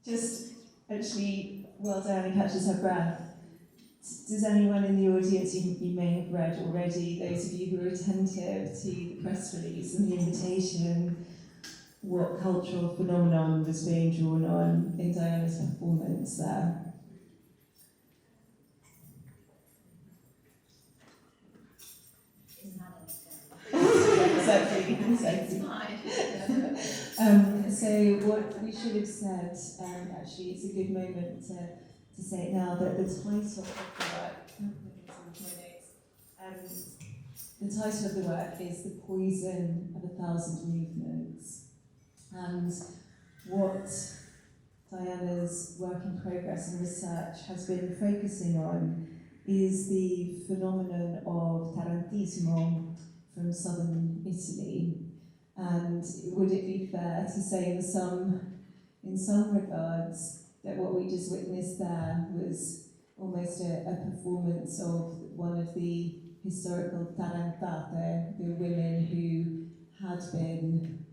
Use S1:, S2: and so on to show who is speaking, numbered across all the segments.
S1: just actually, while Dyana catches her breath, does anyone in the audience, you may have read already, those of you who are attentive to the press release and the invitation, what cultural phenomenon was being drawn on in Dyana's performance there? Exactly. So what we should have said, actually it's a good moment to say it now, that the title of the work, the title of the work is The Poison of 1,000 Movements. And what Dyana's work in progress and research has been focusing on is the phenomenon of tarantismo from southern Italy. And would it be fair to say in some regards that what we just witnessed there was almost a performance of one of the historical tarantate, the women who had been,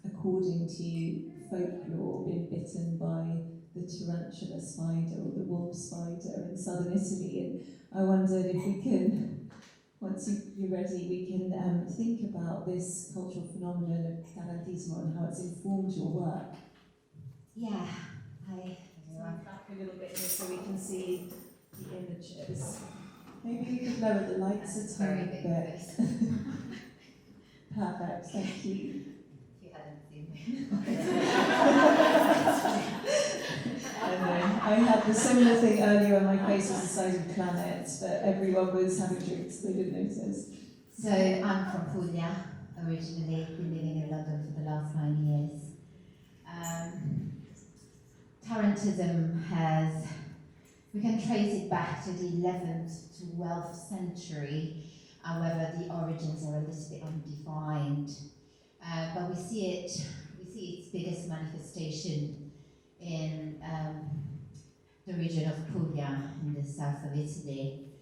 S1: according to folklore, been bitten by the tarantula spider or the wolf spider in southern Italy. And I wondered if we can, once you're ready, we can think about this cultural phenomenon of tarantismo and how it's informed your work.
S2: Yeah,
S1: Back a little bit here so we can see the images. Maybe we could lower the lights a tiny bit. Perfect, thank you.
S2: If you hadn't seen me.
S1: I know. I had the similar thing earlier on my face was the size of planets, but everyone was having drinks, they didn't notice.
S2: So I'm from Puglia, originally, been living in London for the last 9 years. Tarantism has, we can trace it back to the 11th to 12th century, however the origins are a little bit undefined. But we see its biggest manifestation in the region of Puglia in the south of Italy,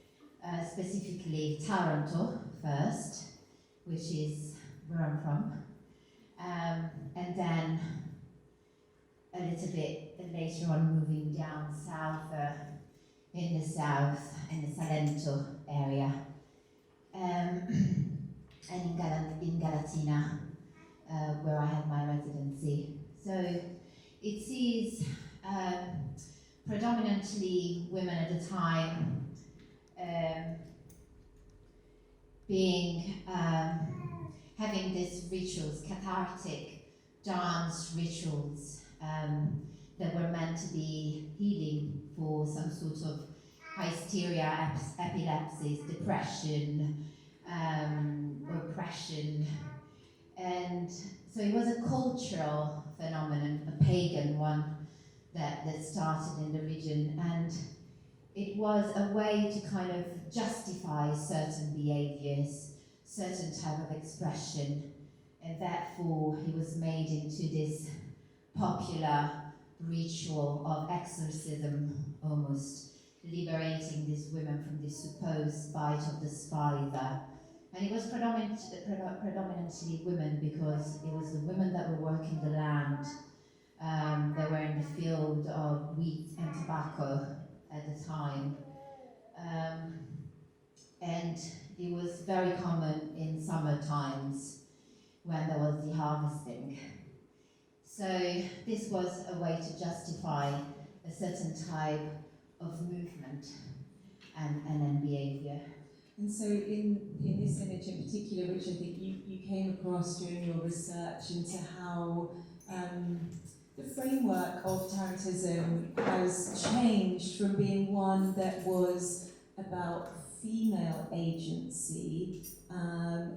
S2: specifically Taranto first, which is where I'm from, and then a little bit later on moving down south in the Salento area, and in Galatina, where I had my residency. So it sees predominantly women at the time having these rituals, cathartic dance rituals, that were meant to be healing for some sort of hysteria, epilepsies, depression, oppression. And so it was a cultural phenomenon, a pagan one, that started in the region. And it was a way to kind of justify certain behaviors, certain type of expression. And therefore, it was made into this popular ritual of exorcism, almost, liberating these women from this supposed bite of the spider. And it was predominantly women, because it was the women that were working the land. They were in the field of wheat and tobacco at the time. And it was very common in summer times when there was the harvesting. So this was a way to justify a certain type of movement and then behaviour.
S1: And so in this image in particular, which I think you came across during your research into how the framework of tarantism has changed from being one that was about female agency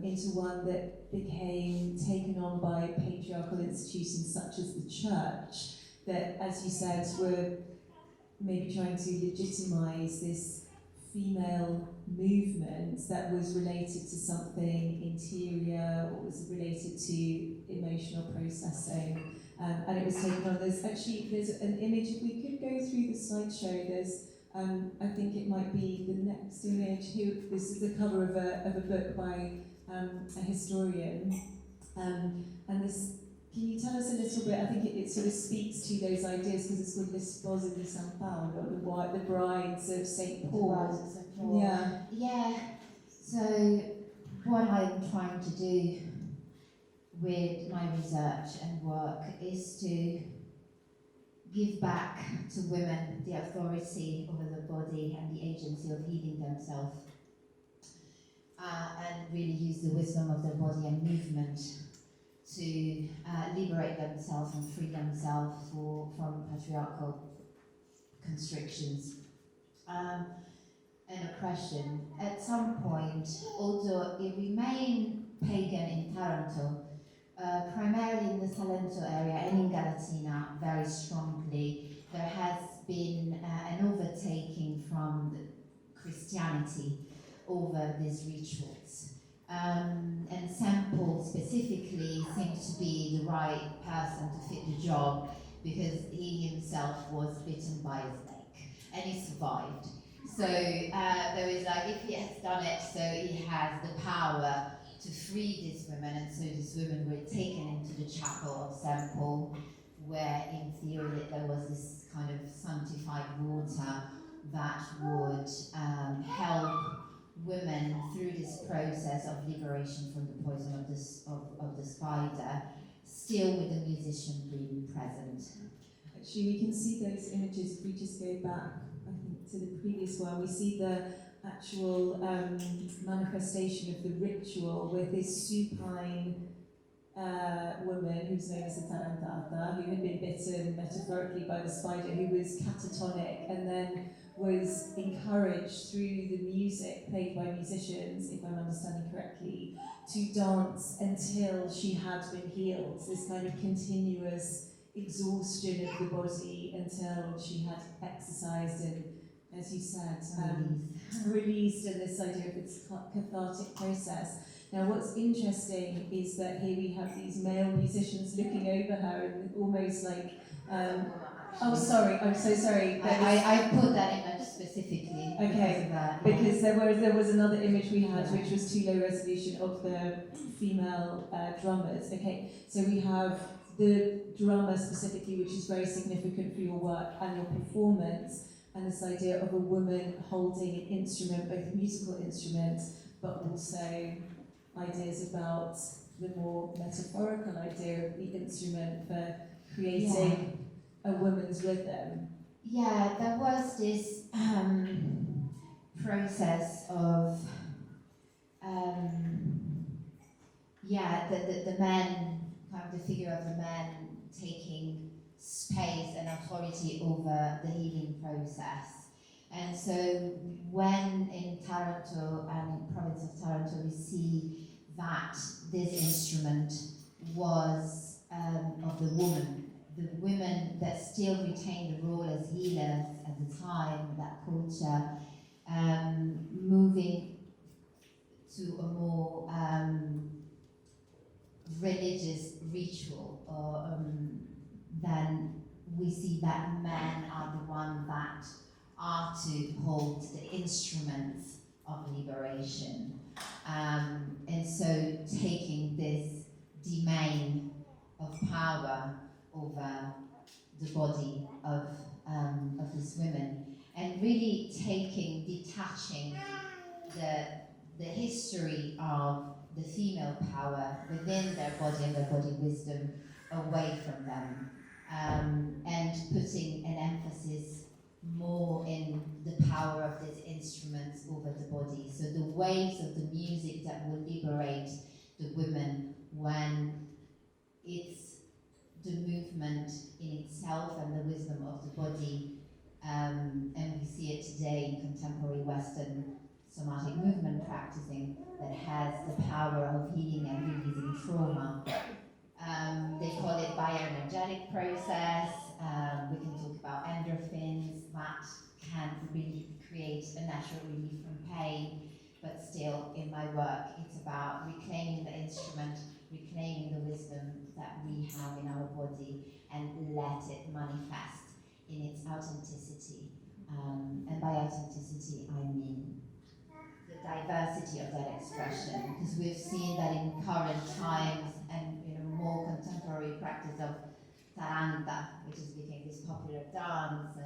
S1: into one that became taken on by patriarchal institutions such as the church, that, as you said, were maybe trying to legitimise this female movement that was related to something interior or was related to emotional processing, and it was taken on. There's an image, if we could go through the slideshow, there's I think it might be the next image. This is the cover of a book by a historian, and this Can you tell us a little bit, I think it sort of speaks to those ideas, because it's called the Sposi di San Paolo, the brides of St. Paul. Yeah.
S2: Yeah, so what I'm trying to do with my research and work is to give back to women the authority over the body and the agency of healing themselves, and really use the wisdom of their body and movement to liberate themselves and free themselves from patriarchal constrictions and oppression. At some point, although it remained pagan in Taranto, primarily in the Salento area and in Galatina very strongly, there has been an overtaking from Christianity over these rituals. And St. Paul specifically seems to be the right person to fit the job, because he himself was bitten by a snake and he survived. So there is like, if he has done it, so he has the power to free these women, and so these women were taken into the chapel of St. Paul, where in theory there was this kind of sanctified water that would help women through this process of liberation from the poison of the spider, still with the musician being present.
S1: Actually, we can see those images if we just go back, I think, to the previous one. We see the actual manifestation of the ritual with this supine woman who's known as a tarantata, who had been bitten metaphorically by the spider, who was catatonic and then was encouraged through the music played by musicians, if I'm understanding correctly, to dance until she had been healed. This kind of continuous exhaustion of the body until she had exercised and, as you said, released, and this idea of this cathartic process. Now, what's interesting is that here we have these male musicians looking over her and almost like, oh, sorry, I'm so sorry.
S2: I put that image specifically because of that.
S1: Because there was another image we had, which was too low resolution, of the female drummers. Okay, so we have the drummer specifically, which is very significant for your work and your performance, and this idea of a woman holding an instrument, both a musical instrument, but also ideas about the more metaphorical idea of the instrument for creating a woman's rhythm.
S2: Yeah, there was this process of the man, kind of the figure of the man taking space and authority over the healing process. And so when in Taranto and in province of Taranto we see that this instrument was of the woman, the women that still retained the role as healers at the time, that culture, moving to a more religious ritual, then we see that men are the ones that are to hold the instruments of liberation. And so taking this domain of power over the body of these women, and really detaching the history of the female power within their body and their body wisdom away from them, and putting an emphasis more in the power of these instruments over the body. So the waves of the music that will liberate the women when it's the movement in itself and the wisdom of the body, and we see it today in contemporary Western somatic movement practicing that has the power of healing and releasing trauma. They call it bioenergetic process. We can talk about endorphins that can really create a natural relief from pain, but still in my work it's about reclaiming the instrument, reclaiming the wisdom that we have in our body, and let it manifest in its authenticity. And by authenticity I mean the diversity of that expression, because we've seen that in current times and in a more contemporary which has become this popular dance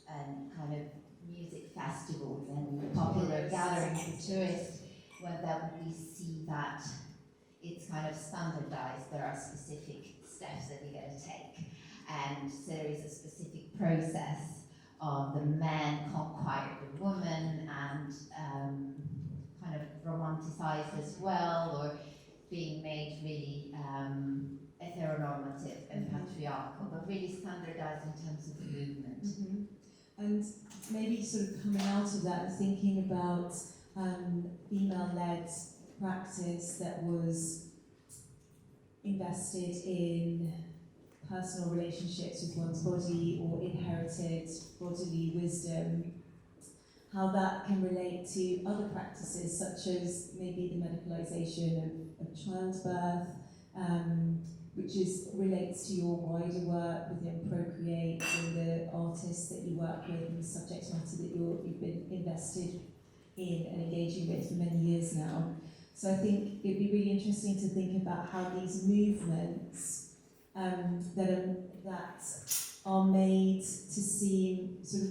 S2: and kind of music festivals and popular gatherings for tourists, whether we see that it's kind of standardized. There are specific steps that you're going to take, and so there is a specific process of the man conquer the woman and kind of romanticized as well, or being made really heteronormative and patriarchal, but really standardized in terms of movement.
S1: Mm-hmm. And maybe sort of coming out of that and thinking about female-led practice that was invested in personal relationships with one's body or inherited bodily wisdom, how that can relate to other practices such as maybe the medicalisation of childbirth, which relates to your wider work within Procreate and the artists that you work with and the subject matter that you've been invested in and engaging with for many years now. So I think it'd be really interesting to think about how these movements that are made to seem sort of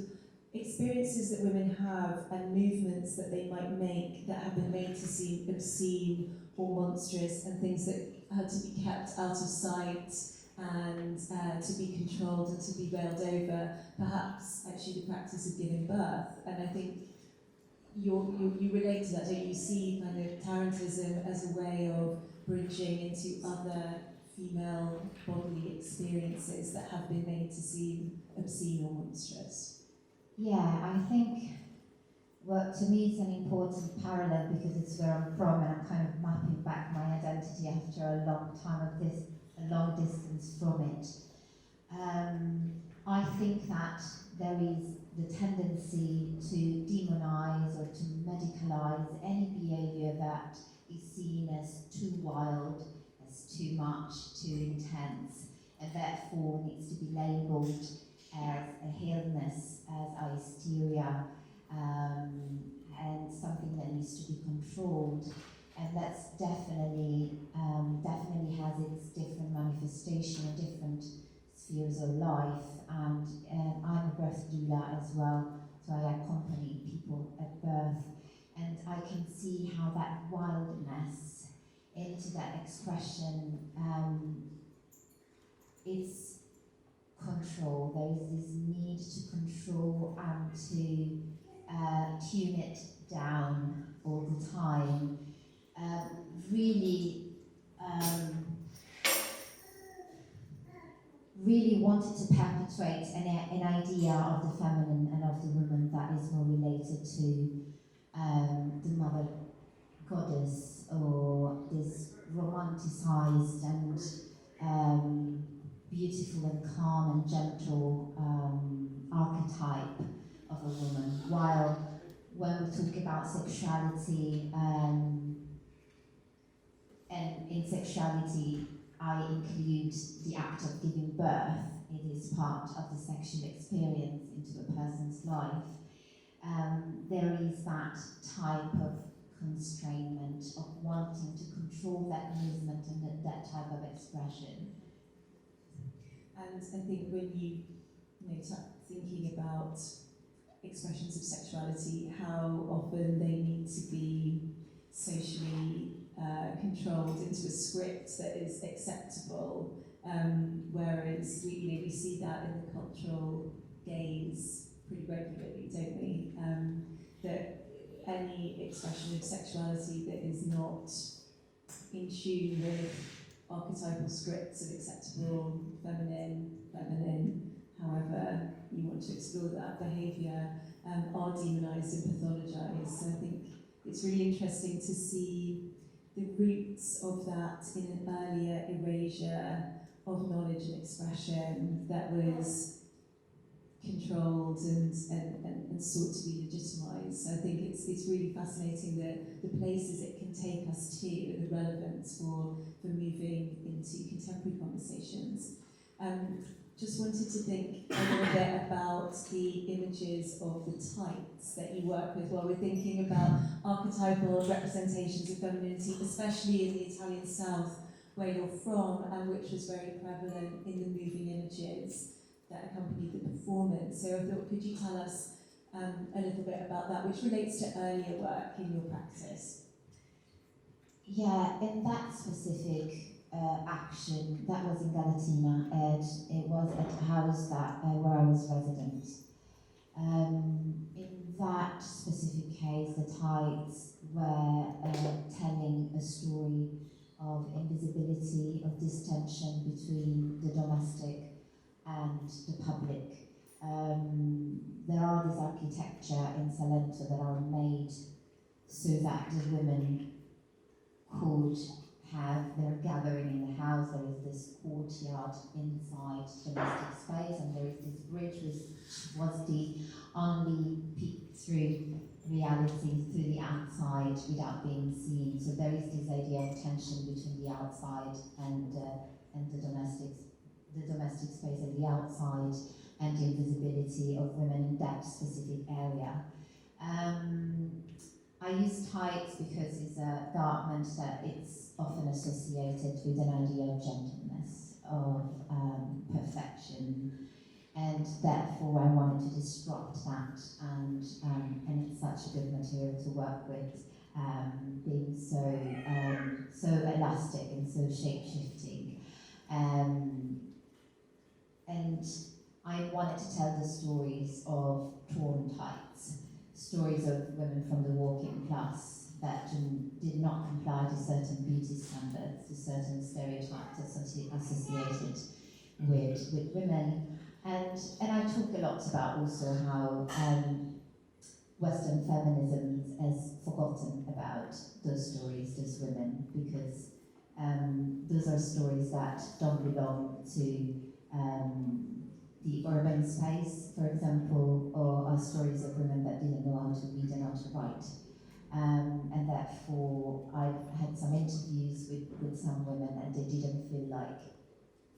S1: experiences that women have and movements that they might make that have been made to seem obscene or monstrous and things that had to be kept out of sight and to be controlled and to be veiled over, perhaps actually the practice of giving birth. And I think you relate to that, don't you? You see kind of tarantism as a way of bridging into other female bodily experiences that have been made to seem obscene or monstrous.
S2: Yeah, I think to me it's an important parallel because it's where I'm from, and I'm kind of mapping back my identity after a long time of this, a long distance from it. I think that there is the tendency to demonize or to medicalize any behavior that is seen as too wild, as too much, too intense, and therefore needs to be labeled as a illness, as a hysteria, and something that needs to be controlled. And that's definitely has its different manifestation in different spheres of life. And I'm a birth doula as well, so I accompany people at birth. And I can see how that wildness into that expression is control. There is this need to control and to tune it down all the time. Really wanted to perpetuate an idea of the feminine and of the woman that is more related to the mother goddess, or this romanticized and beautiful and calm and gentle archetype of a woman. While when we talk about sexuality, and in sexuality I include the act of giving birth. It is part of the sexual experience into a person's life. There is that type of constrainment of wanting to control that movement and that type of expression.
S1: And I think when you thinking about expressions of sexuality, how often they need to be socially controlled into a script that is acceptable, whereas we see that in the cultural gaze pretty regularly, don't we? That any expression of sexuality that is not in tune with archetypal scripts of acceptable feminine, however you want to explore that behaviour, are demonised and pathologised. So I think it's really interesting to see the roots of that in an earlier erasure of knowledge and expression that was controlled and sought to be legitimised. So I think it's really fascinating the places it can take us to and the relevance for moving into contemporary conversations. Just wanted to think a little bit about the images of the types that you work with while we're thinking about archetypal representations of femininity, especially in the Italian South, where you're from, and which was very prevalent in the moving images that accompanied the performance. So I thought, could you tell us a little bit about that, which relates to earlier work in your practice?
S2: Yeah, in that specific action, that was in Gravina, and it was at a house that where I was resident. In that specific case, the tides were telling a story of invisibility, of distension between the domestic and the public. There are this architecture in Salento that are made so that the women could have their gathering in the house. There is this courtyard inside domestic space, and there is this bridge which was the only peek through reality, through the outside without being seen. So there is this idea of tension between the outside and the domestic space at the outside, and the invisibility of women in that specific area. I use tights because it's a garment that it's often associated with an idea of gentleness, of perfection, and therefore I wanted to disrupt that, and it's such a good material to work with, being so elastic and so shape-shifting. And I wanted to tell the stories of torn tights, stories of women from the working class that did not comply to certain beauty standards, to certain stereotypes associated with women. And I talk a lot about also how Western feminism has forgotten about those stories, those women, because those are stories that don't belong to the urban space, for example, or are stories of women that didn't know how to read and how to write. And therefore, I've had some interviews with some women, and they didn't feel like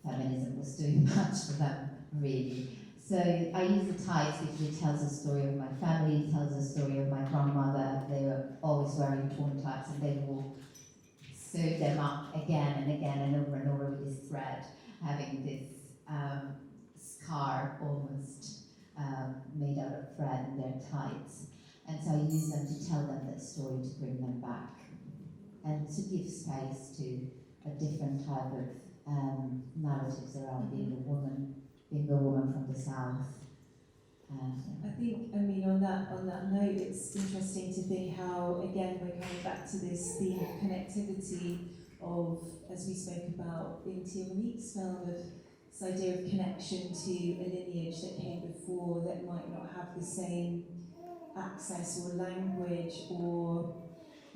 S2: feminism was doing much for them, really. So I use the tights because it tells a story of my family, it tells a story of my grandmother. They were always wearing torn tights, and they will sew them up again and over with this thread, having this scar almost made out of thread in their tights. And so I use them to tell them that story, to bring them back, and to give space to a different type of narratives around being a woman from the South.
S1: I think, I mean, on that note, it's interesting to think how, again, we're coming back to this theme of connectivity, of, as we spoke about in Tia-Monique's film, of this idea of connection to a lineage that came before that might not have the same access or language or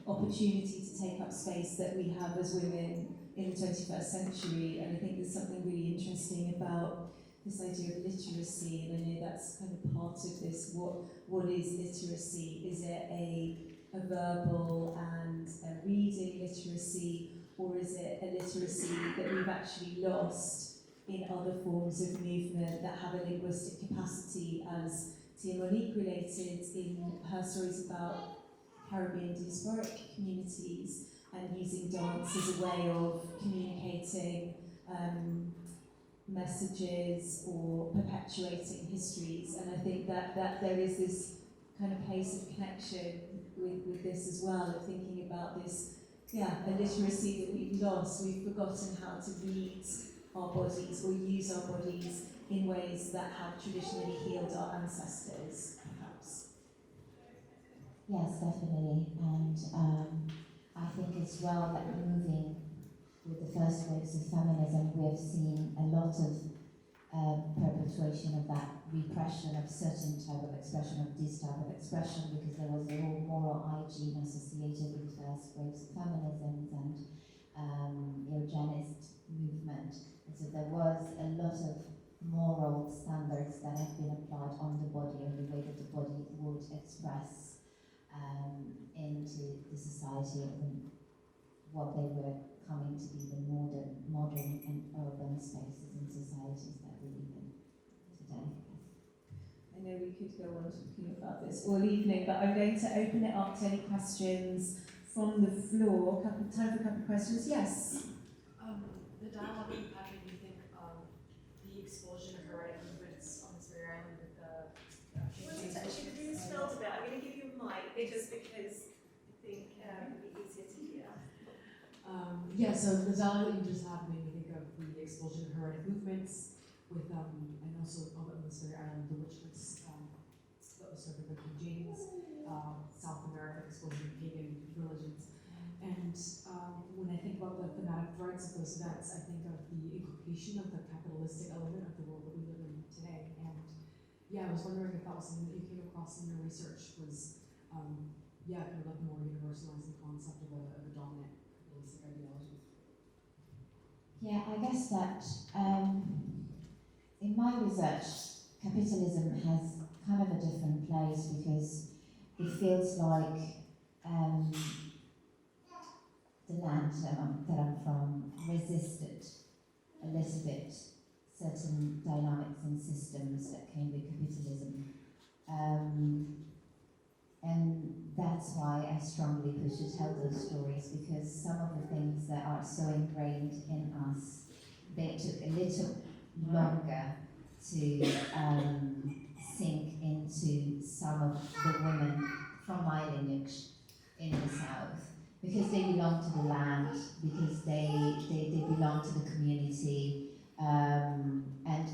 S1: opportunity to take up space that we have as women in the 21st century. And I think there's something really interesting about this idea of literacy, and I know that's kind of part of this. What is literacy? Is it a verbal and a reading literacy, or is it a literacy that we've actually lost in other forms of movement that have a linguistic capacity, as Tia-Monique related in her stories about Caribbean diasporic communities, and using dance as a way of communicating messages or perpetuating histories. And I think that there is this kind of place of connection with this as well, of thinking about this, a literacy that we've lost. We've forgotten how to read our bodies or use our bodies in ways that have traditionally healed our ancestors, perhaps.
S2: Yes, definitely. And I think as well that moving with the first waves of feminism, we have seen a lot of perpetuation of that repression of certain type of expression, of this type of expression, because there was a whole moral hygiene associated with first waves of feminism and eugenist movement. And so there was a lot of moral standards that have been applied on the body, on the way that the body would express into the society and what they were coming to be the modern and urban spaces and societies that we live in today.
S1: I know we could go on talking about this all evening, but I'm going to open it up to any questions from the floor. Time for a couple of questions. Yes?
S3: dialogue impact made me think of the expulsion of hereditary movements on this very island with the
S4: Actually, who's felt about? I'm going to give you a mic just because I think it'll be easier to hear.
S3: yeah, so the dialogue you just had made me think of the expulsion of hereditary movements with and also on this very island, the witches that was started by King James, South America explosion of pagan religions. And when I think about the thematic threads of those events, I think of the inculcation of the capitalistic element of the world that we live in today. And yeah, I was wondering if that was something that you came across in your research was, yeah, kind of like more universalizing concept of a dominant capitalistic ideology.
S2: Yeah, I guess that in my research, capitalism has kind of a different place because it feels like the land that I'm from resisted a little bit certain dynamics and systems that came with capitalism. And that's why I strongly push to tell those stories, because some of the things that are so ingrained in us, they took a little longer to sink into some of the women from my lineage in the South, because they belong to the land, because they belong to the community, and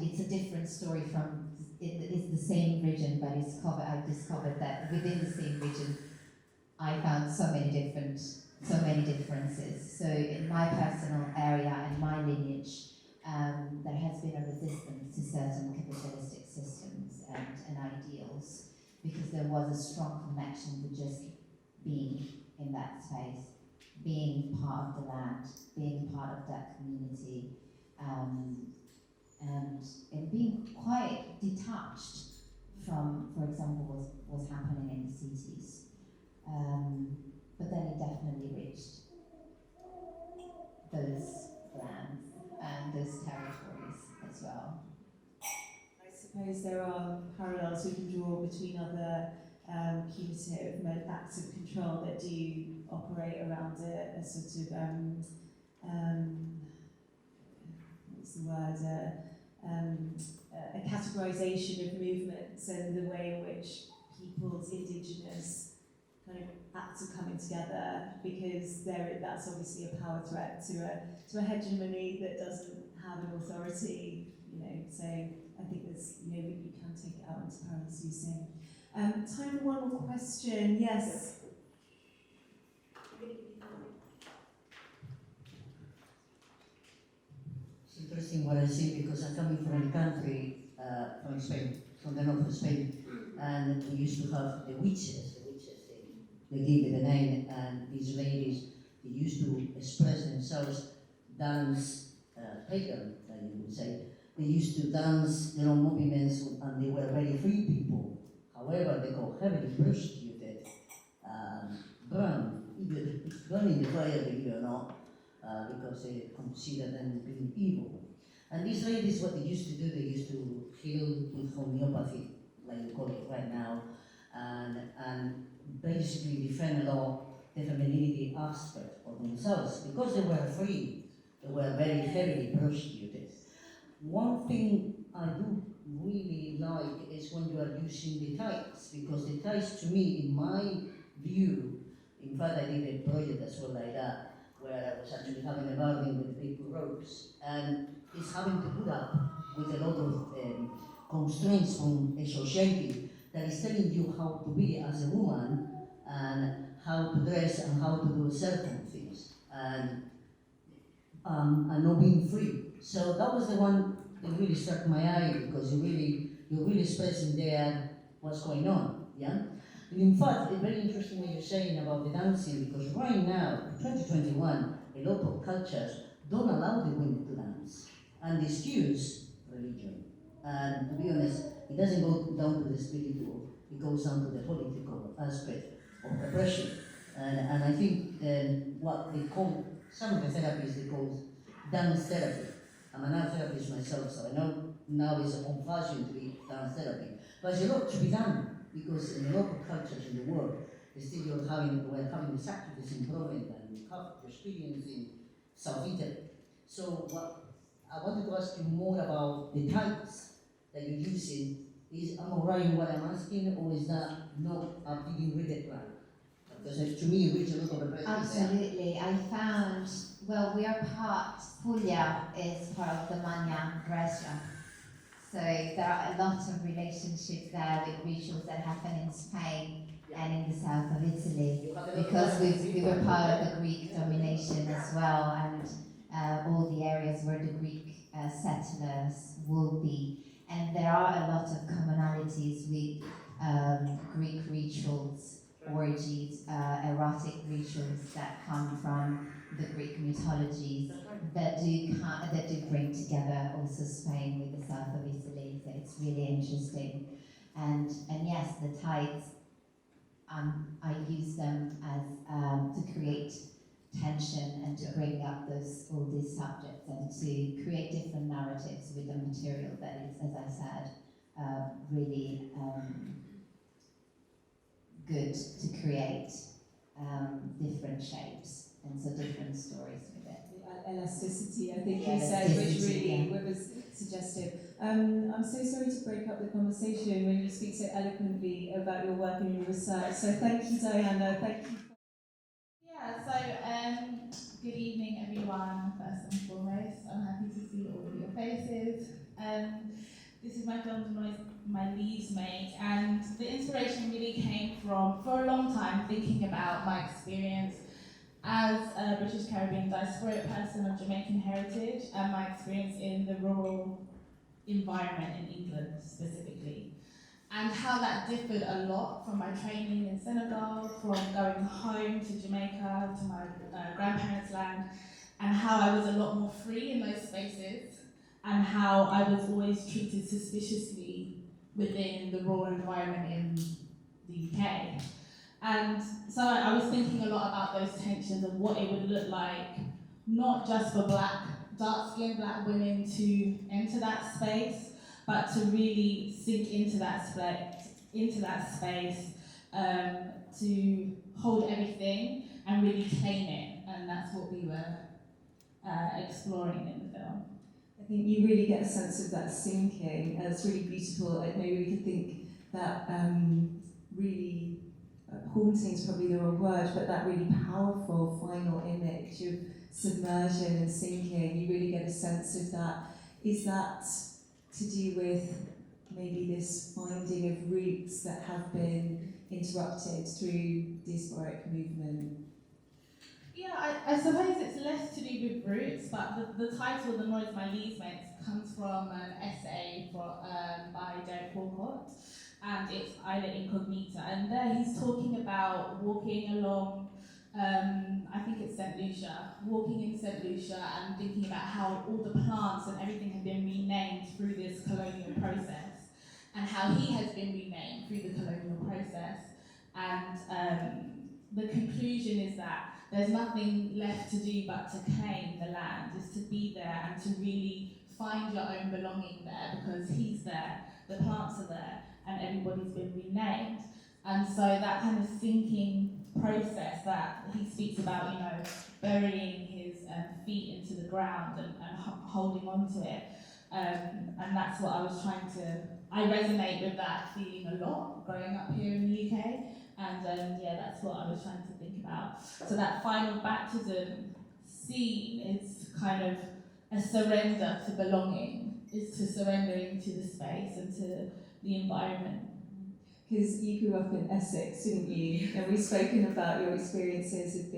S2: it's a different story from, it's the same region, but I've discovered that within the same region, I found so many differences. So in my personal area and my lineage, there has been a resistance to certain capitalistic systems and ideals, because there was a strong connection to just being in that space, being part of the land, being part of that community, and being quite detached from, for example, what's happening in the cities. But then it definitely reached those lands and those territories as well.
S1: I suppose there are parallels we can draw between other punitive acts of control that do operate around a sort of what's the word? A categorisation of movements and the way in which people's indigenous kind of acts are coming together, because that's obviously a power threat to a hegemony that doesn't have an authority, So I think there's, you can take it out into parallels using. Time for one more question. Yes.
S5: It's interesting what I see, because I'm coming from a country, from Spain, from the north of Spain, and we used to have the witches, they gave it a name, and these ladies, they used to express themselves, dance, pagan, you would say. They used to dance their own movements, and they were very free people. However, they got heavily prostituted, burned in the fire, believe it or not, because they considered them being evil. And these ladies, what they used to do, they used to heal with homeopathy, like we call it right now, and basically defend a lot the femininity aspect of themselves, because they were free. They were very heavily prostituted. One thing I do really like is when you are using the ties, because the ties, to me, in my view, in fact I did a project as well like that, where I was actually having a garden with big ropes, and it's having to put up with a lot of constraints from a society that is telling you how to be as a woman, and how to dress and how to do certain things, and not being free. So that was the one that really struck my eye, because you're really expressing there what's going on, yeah? And in fact, it's very interesting what you're saying about the dancing, because right now, 2021, a lot of cultures don't allow the women to dance, and the excuse religion. And to be honest, it doesn't go down to the spiritual, it goes down to the political aspect of repression. And I think what they call, some of the therapies they call dance therapy. I'm an art therapist myself, so I know now it's on fashion to be dance therapy. But there's a lot to be done, because in a lot of cultures in the world, we're having the sacrifice in Provence, and we have the experience in South Italy. So what I wanted to ask you more about the types that you're using. Am I right in what I'm asking, or is that not a big read right? Because to me, it reads a lot of the
S2: Absolutely. I found, well, we are part, Puglia is part of the Magna Grecia. So there are a lot of relationships there with rituals that happen in Spain and in the south of Italy, because we were part of the Greek domination as well, and all the areas where the Greek settlers will be. And there are a lot of commonalities with Greek rituals, orgies, erotic rituals that come from the Greek mythologies that do bring together also Spain with the south of Italy. So it's really interesting. And yes, the tides, I use them as to create tension and to bring up all these subjects and to create different narratives with the material that is, as I said, really good to create different shapes and so different stories with it.
S1: The elasticity, I think
S2: Yeah,
S1: you said, which
S2: elasticity,
S1: really was suggestive. I'm so sorry to break up the conversation when you speak so eloquently about your work and your research. So thank you, Dyana. Thank you.
S6: Yeah, so good evening everyone, first and foremost. I'm happy to see all of your faces. This is my film, My Leaves Make, and the inspiration really came from, for a long time, thinking about my experience as a British Caribbean diaspora person of Jamaican heritage and my experience in the rural environment in England specifically. And how that differed a lot from my training in Senegal, from going home to Jamaica, to my grandparents' land, and how I was a lot more free in those spaces, and how I was always treated suspiciously within the rural environment in the UK. And so I was thinking a lot about those tensions of what it would look like, not just for dark-skinned black women to enter that space, but to really sink into that space, to hold everything and really claim it, and that's what we were exploring in the film.
S1: I think you really get a sense of that sinking. It's really beautiful. Maybe we could think that really haunting is probably the wrong word, but that really powerful final image of submersion and sinking. You really get a sense of that. Is that to do with maybe this finding of roots that have been interrupted through diasporic movement?
S6: Yeah, I suppose it's less to do with roots, but the title, The Noise My Leaves Makes, comes from an essay by Derek Walcott, and it's Isla Incognita, and there he's talking about walking along, I think it's St. Lucia, walking in St. Lucia and thinking about how all the plants and everything have been renamed through this colonial process, and how he has been renamed through the colonial process. And the conclusion is that there's nothing left to do but to claim the land, is to be there and to really find your own belonging there, because he's there, the plants are there, and everybody's been renamed. And so that kind of sinking process that he speaks about, burying his feet into the ground and holding on to it. And that's what I was I resonate with that feeling a lot growing up here in the UK. And that's what I was trying to think about. So that final baptism scene is kind of a surrender to belonging, is to surrender into the space and to the environment.
S1: Because you grew up in Essex, didn't you? And we've spoken about your experiences of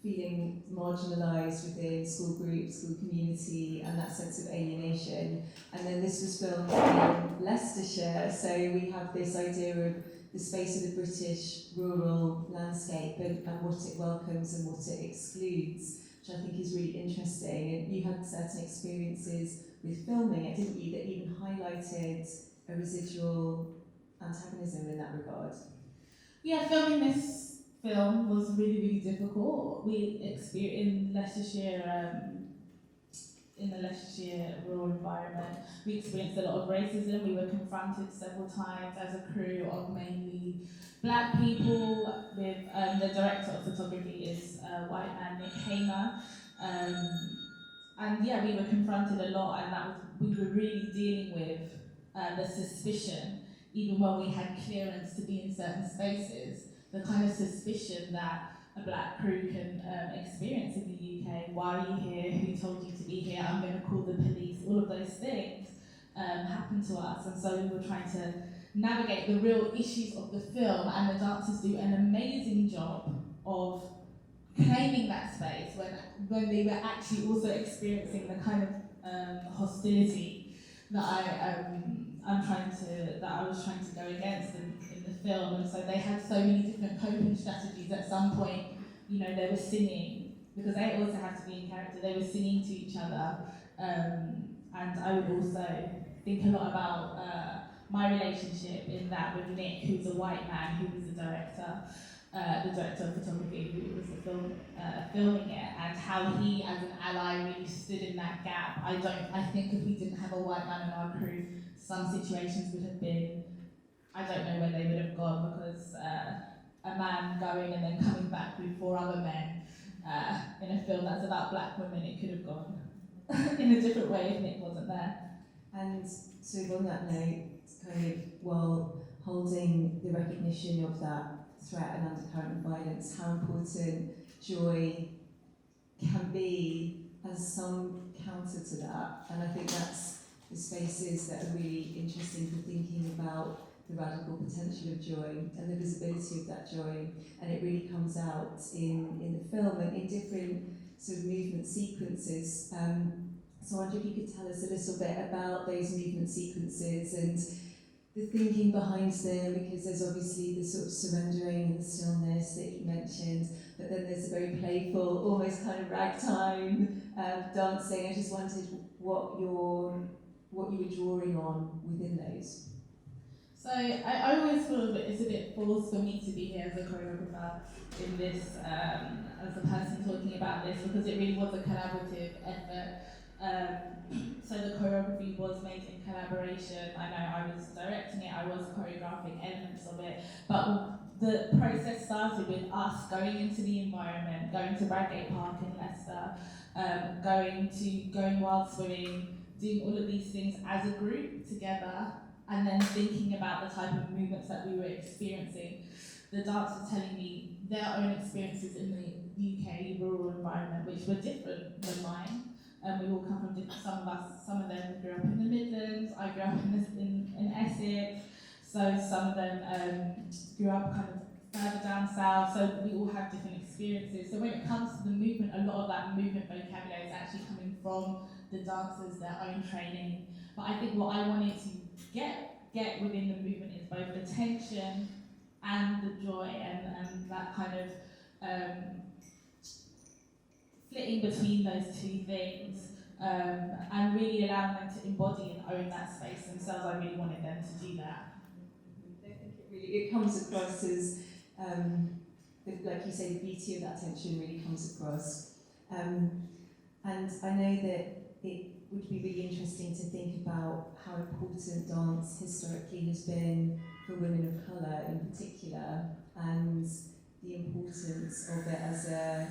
S1: feeling marginalised within school groups, school community, and that sense of alienation. And then this was filmed in Leicestershire, so we have this idea of the space of the British rural landscape and what it welcomes and what it excludes, which I think is really interesting. And you had certain experiences with filming it, didn't you, that even highlighted a residual antagonism in that regard?
S6: Yeah, filming this film was really, really difficult. We experienced in the Leicestershire rural environment, we experienced a lot of racism. We were confronted several times as a crew of mainly black people. With the director of photography is a white man, Nick Hamer. and yeah, we were confronted a lot, and we were really dealing with the suspicion, even when we had clearance to be in certain spaces, the kind of suspicion that a black crew can experience in the UK. Why are you here? Who told you to be here? I'm going to call the police. All of those things happen to us, and so we were trying to navigate the real issues of the film, and the dancers do an amazing job of claiming that space when they were actually also experiencing the kind of hostility that I was trying to go against in the film. And so they had so many different coping strategies. At some point, you know, they were singing, because they also had to be in character, they were singing to each other. And I would also think a lot about my relationship in that with Nick, who's a white man, who was the director of photography, who was filming it, and how he, as an ally, really stood in that gap. I think if we didn't have a white man in our crew, some situations would have been, I don't know where they would have gone, because a man going and then coming back with 4 other men in a film that's about black women, it could have gone in a different way if Nick wasn't there.
S1: And so on that note, kind of while holding the recognition of that threat and undercurrent of violence, how important joy can be as some counter to that. And I think that's the spaces that are really interesting for thinking about the radical potential of joy and the visibility of that joy. And it really comes out in the film and in different sort of movement sequences. So I wonder if you could tell us a little bit about those movement sequences and the thinking behind them, because there's obviously the sort of surrendering and the stillness that you mentioned, but then there's a very playful, almost kind of ragtime dancing. I just wondered what you were drawing on within those.
S6: So I always feel that it's a bit forced for me to be here as a choreographer in this, as a person talking about this, because it really was a collaborative effort. So the choreography was made in collaboration. I know I was directing it, I was choreographing elements of it, but the process started with us going into the environment, going to Bradgate Park in Leicester, going wild swimming, doing all of these things as a group together, and then thinking about the type of movements that we were experiencing. The dancers telling me their own experiences in the UK rural environment, which were different than mine. We all come from different, some of them grew up in the Midlands, I grew up in Essex, so some of them grew up kind of further down south, so we all have different experiences. So when it comes to the movement, a lot of that movement vocabulary is actually coming from the dancers, their own training. But I think what I wanted to get within the movement is both the tension and the joy, and that kind of flitting between those two things, and really allowing them to embody and own that space themselves. I really wanted them to do that.
S1: I think it comes across as, like you say, the beauty of that tension really comes across. And I know that it would be really interesting to think about how important dance historically has been for women of colour in particular, and the importance of it as a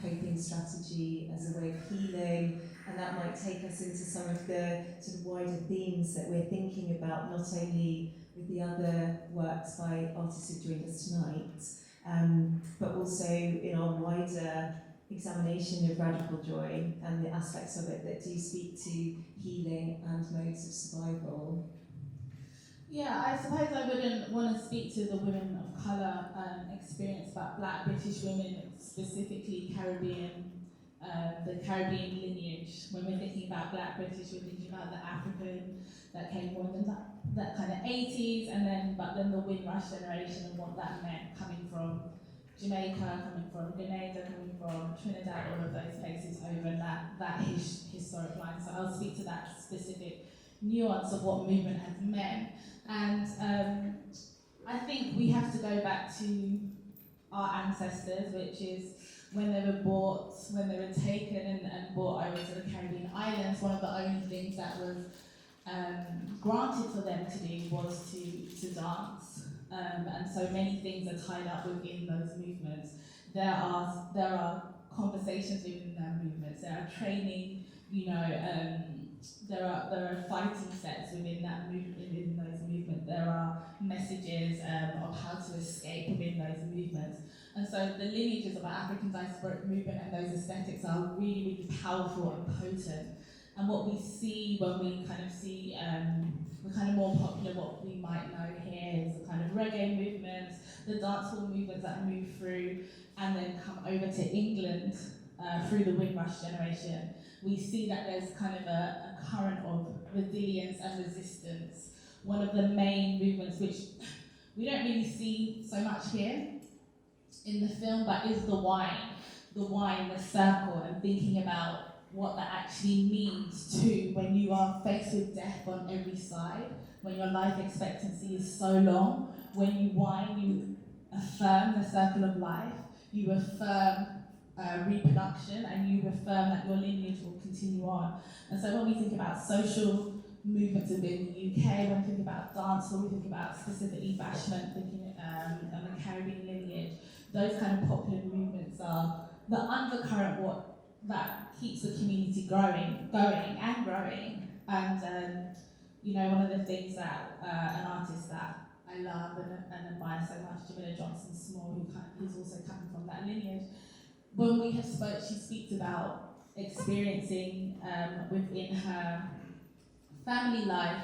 S1: coping strategy, as a way of healing, and that might take us into some of the sort of wider themes that we're thinking about, not only with the other works by artists who joined us tonight, but also in our wider examination of radical joy and the aspects of it that do speak to healing and modes of survival.
S6: Yeah, I suppose I wouldn't want to speak to the women of colour experience, but Black British women, specifically Caribbean, the Caribbean lineage. When we're thinking about Black British, we're thinking about the African that came more in that kind of 80s, but then the Windrush generation and what that meant, coming from Jamaica, coming from Grenada, coming from Trinidad, all of those places over that historic line. So I'll speak to that specific nuance of what movement has meant. And I think we have to go back to our ancestors, which is when they were taken and brought over to the Caribbean islands, one of the only things that was granted for them to do was to dance. And so many things are tied up within those movements. There are conversations within their movements, there are training there are fighting sets within that movement, within those movements. There are messages of how to escape within those movements. And so the lineages of our African diaspora movement and those aesthetics are really, really powerful and potent. And what we see when we kind of see the kind of more popular, what we might know here is the kind of reggae movements, the dancehall movements that move through and then come over to England through the Windrush generation. We see that there's kind of a current of resilience and resistance. One of the main movements, which we don't really see so much here in the film, but is the wine, the circle, and thinking about what that actually means too when you are faced with death on every side, when your life expectancy is so long. When you wine, you affirm the circle of life, you affirm reproduction, and you affirm that your lineage will continue on. And so when we think about social movements within the UK, when we think about dance, when we think about specifically Bachelor, thinking and the Caribbean lineage, those kind of popular movements are the undercurrent that keeps the community going and growing. And one of the things that an artist that I love and admire so much, Jamila Johnson Small, who's also coming from that lineage, when we have she speaks about experiencing within her family life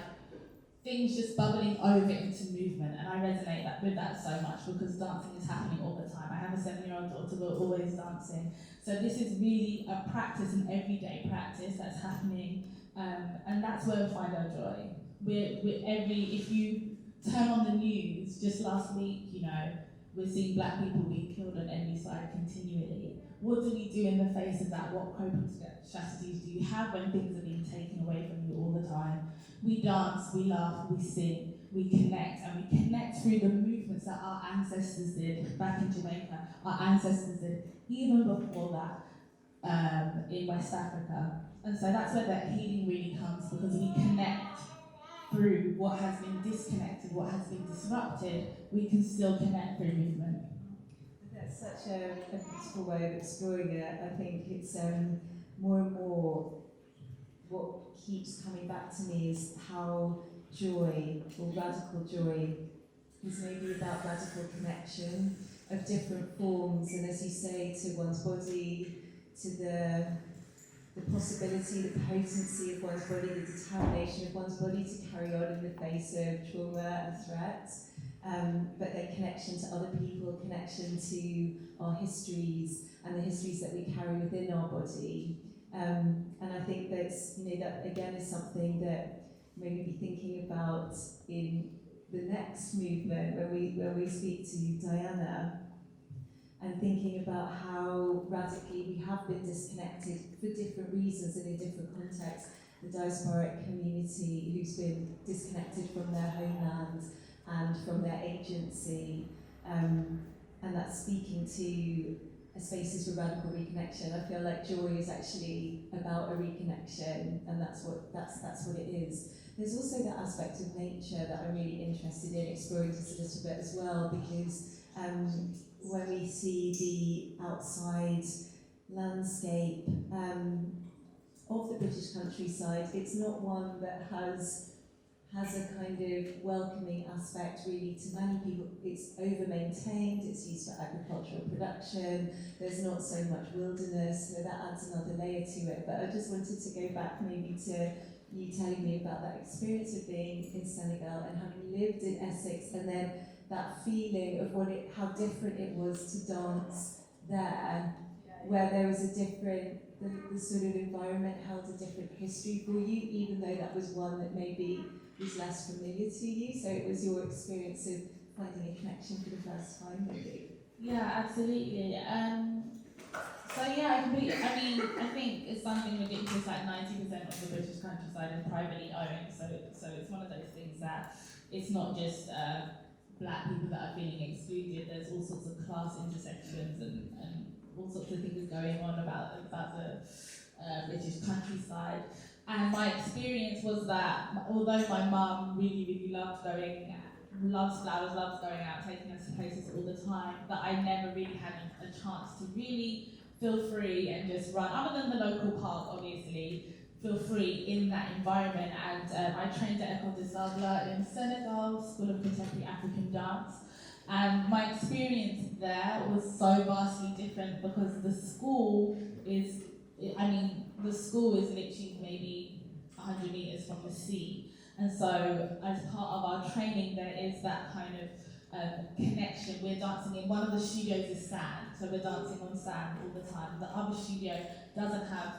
S6: things just bubbling over into movement, and I resonate with that so much because dancing is happening all the time. I have a 7-year-old daughter, we're always dancing. So this is really a practice, an everyday practice that's happening, and that's where we find our joy. If you turn on the news, just last week, we're seeing black people being killed on every side continually. What do we do in the face of that? What coping strategies do you have when things are being taken away from you all the time? We dance, we laugh, we sing, we connect, and we connect through the movements that our ancestors did back in Jamaica, our ancestors did even before that in West Africa. And so that's where that healing really comes, because we connect through what has been disconnected, what has been disrupted. We can still connect through movement.
S1: That's such a beautiful way of exploring it. I think it's more and more what keeps coming back to me is how joy, or radical joy, is maybe about radical connection of different forms, and as you say, to one's body, to the possibility, the potency of one's body, the determination of one's body to carry on in the face of trauma and threats, but then connection to other people, connection to our histories and the histories that we carry within our body. And I think that again is something that maybe be thinking about in the next movement when we speak to Dyana, and thinking about how radically we have been disconnected for different reasons and in different contexts. The diasporic community who's been disconnected from their homeland and from their agency, and that's speaking to spaces for radical reconnection. I feel like joy is actually about a reconnection, and that's what it is. There's also that aspect of nature that I'm really interested in exploring just a little bit as well, because when we see the outside landscape of the British countryside, it's not one that has a kind of welcoming aspect really to many people. It's over-maintained, it's used for agricultural production, there's not so much wilderness, so that adds another layer to it. But I just wanted to go back maybe to you telling me about that experience of being in Senegal and having lived in Essex, and then that feeling of how different it was to dance there, where there was a different, the sort of environment held a different history for you, even though that was one that maybe was less familiar to you. So it was your experience of finding a connection for the first time, maybe.
S6: Yeah, absolutely. I think it's something ridiculous, like 90% of the British countryside is privately owned. So it's one of those things that it's not just black people that are feeling excluded. There's all sorts of class intersections and all sorts of things going on about the British countryside. And my experience was that although my mum really loves flowers, loves going out, taking us to places all the time, that I never really had a chance to really feel free and just run, other than the local park obviously, feel free in that environment. And I trained at École des Arts in Senegal, School of Contemporary African Dance. And my experience there was so vastly different because the school is literally maybe 100 metres from the sea. And so as part of our training, there is that kind of connection. We're dancing in, one of the studios is sand, so we're dancing on sand all the time. The other studio doesn't have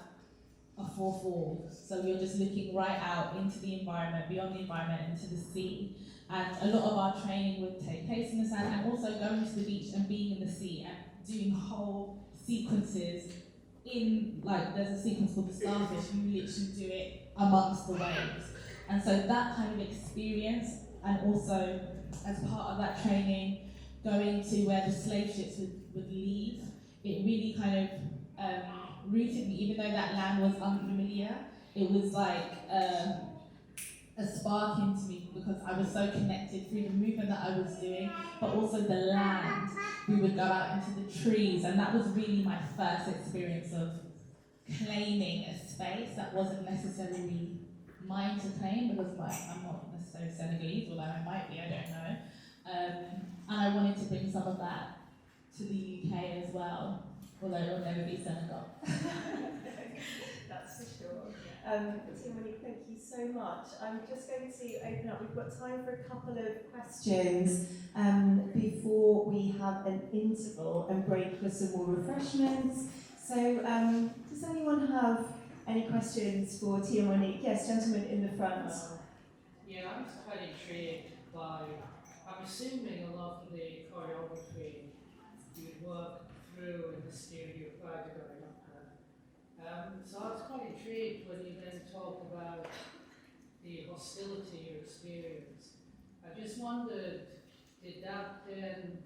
S6: a fourth wall, so you're just looking right out into the environment, beyond the environment, into the sea. And a lot of our training would take place in the sand, and also going to the beach and being in the sea and doing whole sequences in, like, there's a sequence called the Starfish, you literally do it amongst the waves. And so that kind of experience, and also as part of that training, going to where the slave ships would leave, it really kind of rooted me, even though that land was unfamiliar. It was like a spark into me because I was so connected through the movement that I was doing, but also the land. We would go out into the trees, and that was really my first experience of claiming a space that wasn't necessarily mine to claim, because I'm not necessarily Senegalese, although I might be, I don't know. And I wanted to bring some of that to the UK as well, although it will never be Senegal.
S4: That's for sure. Tia-Monique, thank you so much. I'm just going to open up. We've got time for a couple of questions before we have an interval and break for some more refreshments. So, does anyone have any questions for Tia-Monique? Yes, gentleman in the front.
S7: Yeah, I'm just quite intrigued by, I'm assuming a lot of the choreography you work through in the studio prior to going up there. So I was quite intrigued when you then talk about the hostility you experience. I just wondered, did that then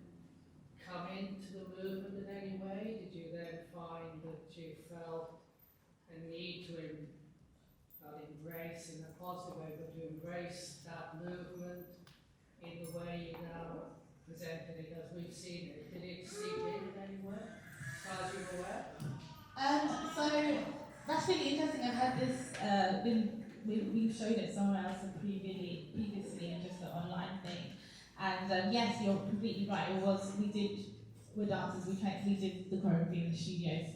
S7: come into the movement in any way? Did you then find that you felt a need to embrace, in a positive way, but to embrace that movement in the way you now presented it as we've seen it? Did it seep in any way, as far as you're aware?
S6: So that's really interesting. I've had this, we've showed it somewhere else previously and just an online thing. And yes, you're completely right. We're dancers, we did the choreography in the studios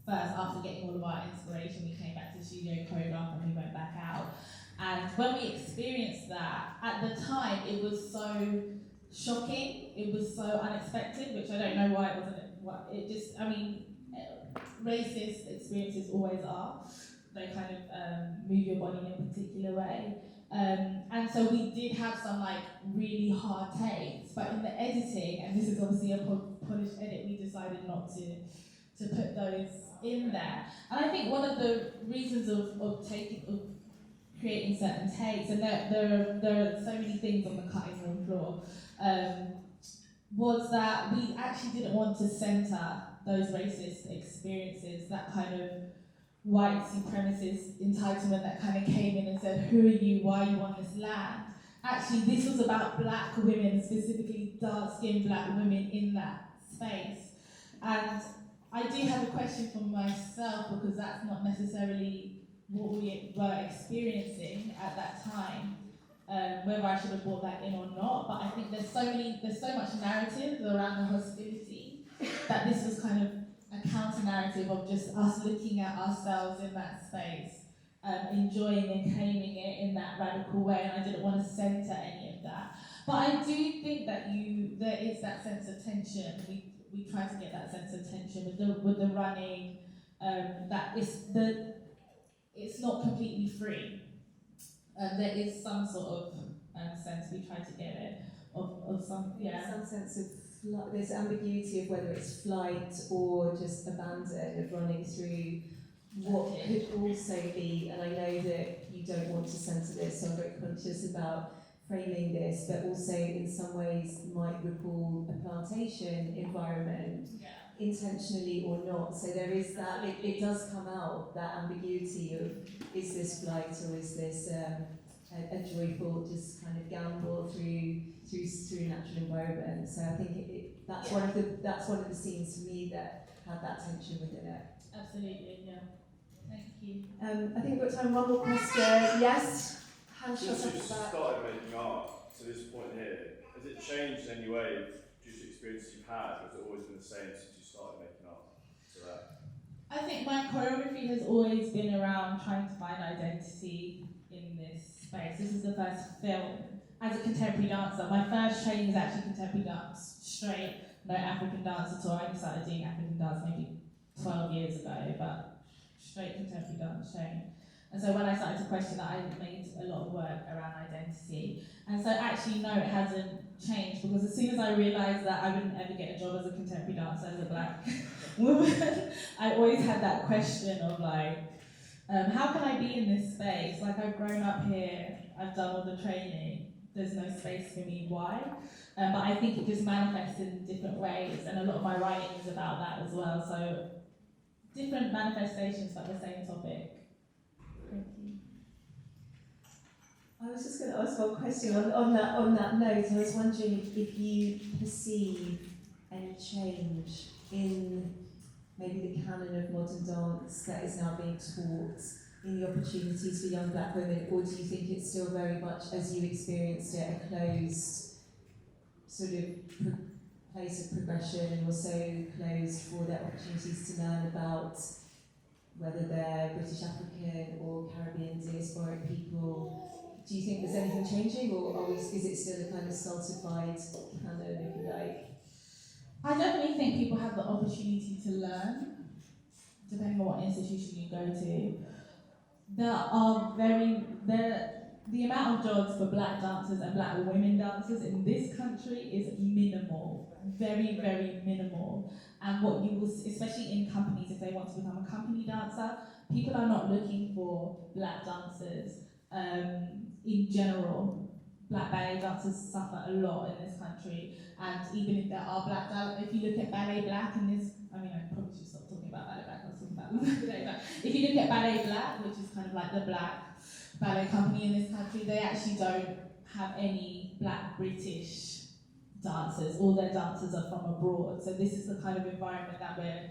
S6: first. After getting all of our inspiration, we came back to the studio, choreographed, and we went back out. And when we experienced that, at the time, it was so shocking, it was so unexpected, which I don't know why it wasn't. Racist experiences always are. They kind of move your body in a particular way. And so we did have some really hard takes, but in the editing, and this is obviously a polished edit, we decided not to put those in there. And I think one of the reasons of creating certain takes, and there are so many things on the cutting room floor, was that we actually didn't want to centre those racist experiences, that kind of white supremacist entitlement that kind of came in and said, who are you, why are you on this land? Actually, this was about black women, specifically dark-skinned black women in that space. And I do have a question for myself, because that's not necessarily what we were experiencing at that time, whether I should have brought that in or not. But I think there's so much narrative around the hostility that this was kind of a counter-narrative of just us looking at ourselves in that space, enjoying and claiming it in that radical way, and I didn't want to centre any of that. But I do think that there is that sense of tension. We try to get that sense of tension with the running, that it's not completely free. There is some sort of sense, we try to get it, of some, yeah.
S1: Some sense of there's ambiguity of whether it's flight or just abandon, of running through what could also be, and I know that you don't want to censor this, so I'm very conscious about framing this, but also in some ways might recall a plantation environment, intentionally or not. So there is that, it does come out, that ambiguity of, is this flight or is this a joyful, just kind of gamble through natural environment. So I think that's one of the scenes for me that had that tension within it.
S6: Absolutely, yeah. Thank you.
S1: I think we've got time for one more question. Yes? Hand shot
S8: Since
S1: up
S8: you
S1: the back.
S8: started making art to this point here, has it changed in any way due to experiences you've had, or has it always been the same since you started making art to that?
S6: I think my choreography has always been around trying to find identity in this space. This is the first film as a contemporary dancer. My first training is actually contemporary dance, straight, no African dance at all. I only started doing African dance maybe 12 years ago, but straight contemporary dance training. And so when I started to question that, I made a lot of work around identity. And so actually, no, it hasn't changed, because as soon as I realised that I wouldn't ever get a job as a contemporary dancer as a black woman, I always had that question of like, how can I be in this space? Like, I've grown up here, I've done all the training, there's no space for me, why? But I think it just manifests in different ways, and a lot of my writing is about that as well. So different manifestations, but the same topic. Thank you.
S1: I was just going to ask one question on that note. I was wondering if you perceive any change in maybe the canon of modern dance that is now being taught, in the opportunities for young black women, or do you think it's still very much, as you experienced it, a closed sort of place of progression, and also closed for their opportunities to learn about whether they're British African or Caribbean diasporic people? Do you think there's anything changing, or is it still a kind of stultified canon, if you like?
S6: I definitely think people have the opportunity to learn, depending on what institution you go to. The amount of jobs for black dancers and black women dancers in this country is minimal, very, very minimal. And what you will, especially in companies, if they want to become a company dancer, people are not looking for black dancers. In general, black ballet dancers suffer a lot in this country, and even if there are black, if you look at Ballet Black in this, I mean, I probably should stop talking about Ballet Black, I was talking about Ballet Black. If you look at Ballet Black, which is kind of like the black ballet company in this country, they actually don't have any black British dancers. All their dancers are from abroad. So this is the kind of environment that we're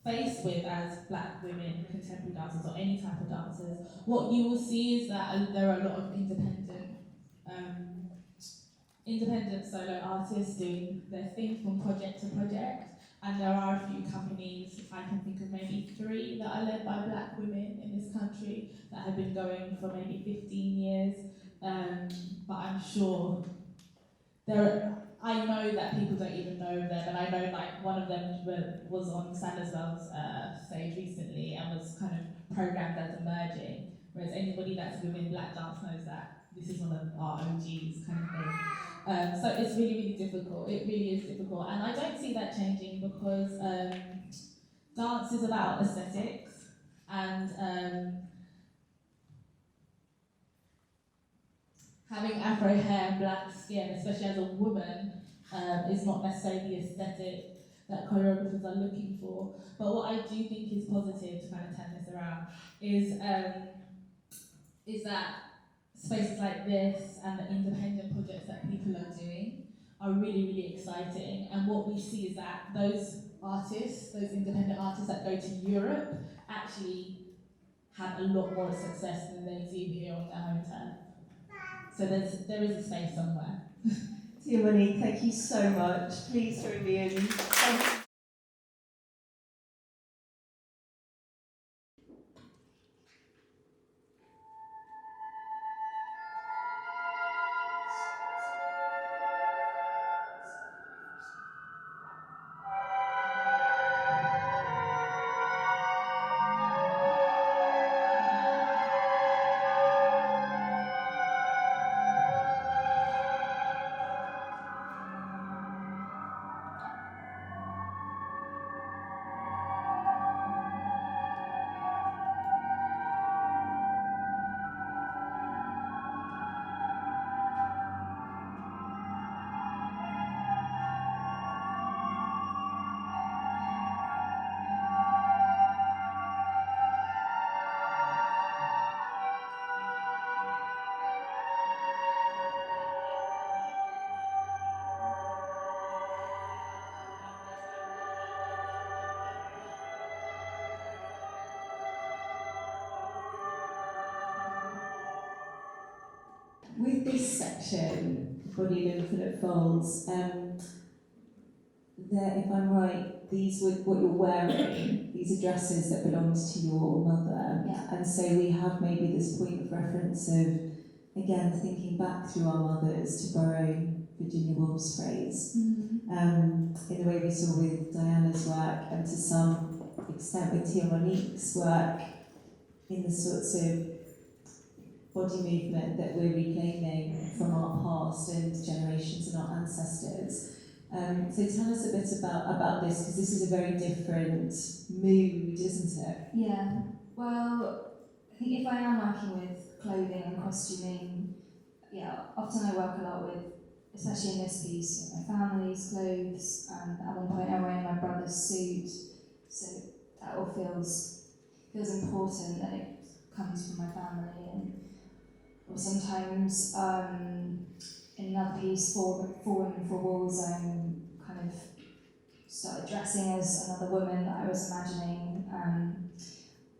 S6: faced with as black women, contemporary dancers, or any type of dancers. What you will see is that there are a lot of independent solo artists doing their thing from project to project, and there are a few companies, I can think of maybe 3, that are led by black women in this country that have been going for maybe 15 years, but I'm sure I know that people don't even know them, and I know like one of them was on Sanderswell's stage recently and was kind of programmed as emerging, whereas anybody that's within black dance knows that this is one of our OGs kind of thing. So it's really, really difficult. It really is difficult, and I don't see that changing because dance is about aesthetics, and having afro hair and black skin, especially as a woman, is not necessarily the aesthetic that choreographers are looking for. But what I do think is positive, to kind of turn this around, is that spaces like this and the independent projects that people are doing are really, really exciting. And what we see is that those artists, those independent artists that go to Europe, actually have a lot more success than they do here on their home turf. So there is a space somewhere.
S1: Tia-Monique, thank you so much. Please join me in. Thank you. With this section, body of infinite folds, there, if I'm right, these were what you're wearing, these are dresses that belonged to your mother.
S2: Yeah.
S1: And so we have maybe this point of reference of, again, thinking back through our mothers, to borrow Virginia Woolf's phrase, in the way we saw with Diana's work, and to some extent with Tia-Monique's work, in the sorts of body movement that we're reclaiming from our past and generations and our ancestors. So tell us a bit about this, because this is a very different mood, isn't it?
S9: Yeah, well, I think if I am working with clothing and costuming, yeah, often I work a lot with, especially in this piece, my family's clothes, and at one point I'm wearing my brother's suit, so that all feels important, and it comes from my family. And or sometimes in another piece, for Women for Walls, kind of started dressing as another woman that I was imagining.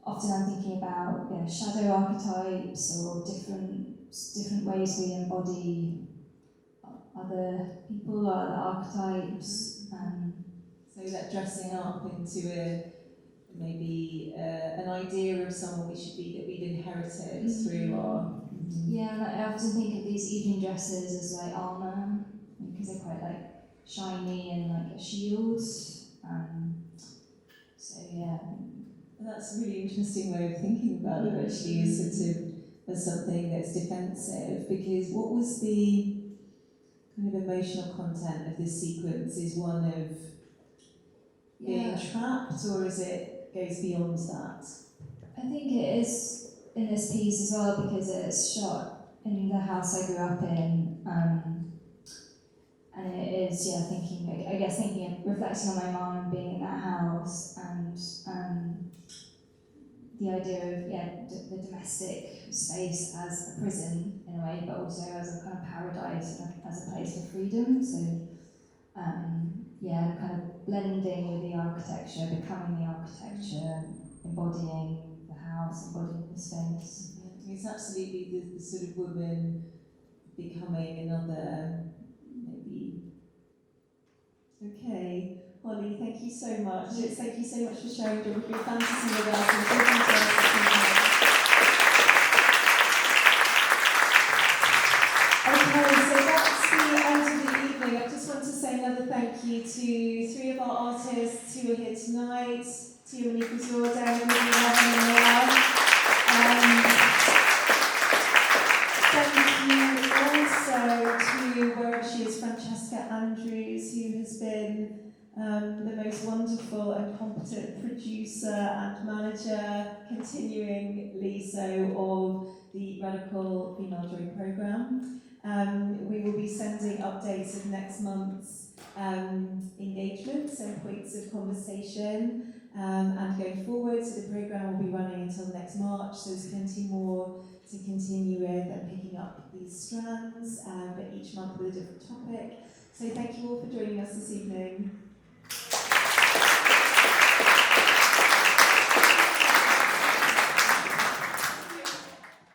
S9: Often I'm thinking about shadow archetypes or different ways we embody other people or other archetypes.
S1: So that dressing up into maybe an idea of someone we should be that we'd inherited through our...
S9: Yeah, and I often think of these evening dresses as like armour, because they're quite like shiny and like a shield. So yeah.
S1: That's a really interesting way of thinking about it, actually, is sort of as something that's defensive, because what was the kind of emotional content of this sequence? Is one of being trapped, or is it goes beyond that?
S9: I think it is in this piece as well, because it's shot in the house I grew up in, and it is thinking, reflecting on my mum being in that house, and the idea of the domestic space as a prison in a way, but also as a kind of paradise and as a place for freedom. So kind of blending with the architecture, becoming the architecture, embodying the house, embodying the space.
S1: It's absolutely the sort of woman becoming another, maybe. Okay, Hollie, thank you so much. Thank you so much for sharing geography fantasy with us and talking to us this evening. Okay, so that's the end of the evening. I just want to say another thank you to three of our artists who are here tonight. Tia-Monique Uzor, Dyana, thank you also to wherever she is, Francesca Andrews, who has been the most wonderful and competent producer and manager, continuingly so, of the Radical Female Drawing Programme. We will be sending updates of next month's engagements and points of conversation, and going forward, so the programme will be running until next March, so there's plenty more to continue with and picking up these strands, but each month with a different topic. So thank you all for joining us this evening.